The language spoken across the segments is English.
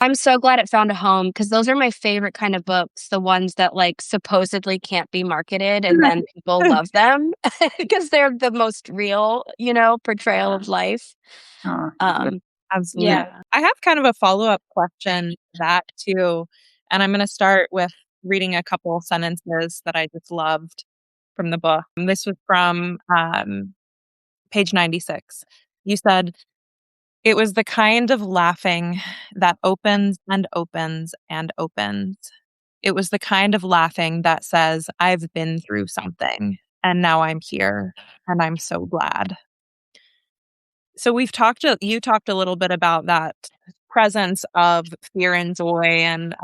I'm so glad it found a home because those are my favorite kind of books, the ones that like supposedly can't be marketed and then people love them because they're the most real, portrayal of life. Oh, yeah. Um, Absolutely. yeah. I have kind of a follow-up question to that too. And I'm going to start with reading a couple sentences that I just loved from the book. And this was from page 96. You said, "It was the kind of laughing that opens and opens and opens. It was the kind of laughing that says, I've been through something and now I'm here and I'm so glad." So you talked a little bit about that presence of fear and joy and,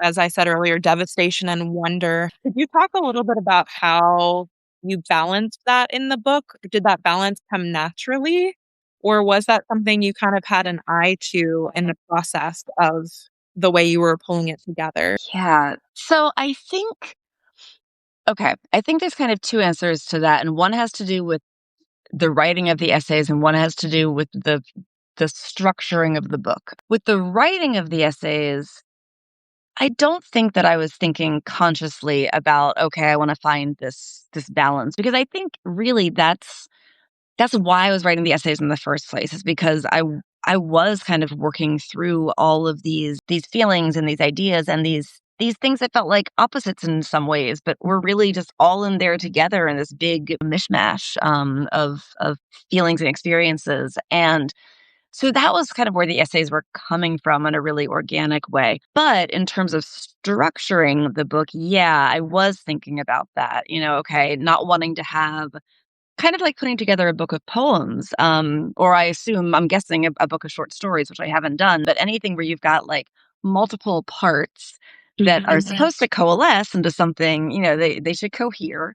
as I said earlier, devastation and wonder. Could you talk a little bit about how you balanced that in the book? Did that balance come naturally? Or was that something you kind of had an eye to in the process of the way you were pulling it together? Yeah. So I think there's kind of two answers to that. And one has to do with the writing of the essays, and one has to do with the structuring of the book. With the writing of the essays, I don't think that I was thinking consciously about, okay, I want to find this balance, because I think really that's why I was writing the essays in the first place, is because I was kind of working through all of these feelings and these ideas and these things that felt like opposites in some ways, but were really just all in there together in this big mishmash of feelings and experiences. And so that was kind of where the essays were coming from in a really organic way. But in terms of structuring the book, yeah, I was thinking about that. Okay, not wanting to have kind of like putting together a book of poems, or I'm guessing a book of short stories, which I haven't done, but anything where you've got like multiple parts that are supposed to coalesce into something, they should cohere,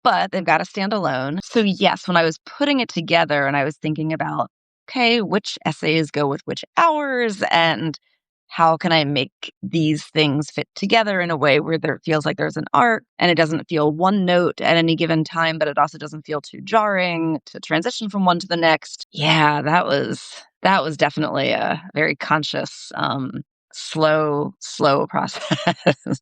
but they've got to stand alone. So yes, when I was putting it together and I was thinking about, okay, which essays go with which hours, and how can I make these things fit together in a way where there feels like there's an arc and it doesn't feel one note at any given time, but it also doesn't feel too jarring to transition from one to the next. Yeah, that was definitely a very conscious, slow process.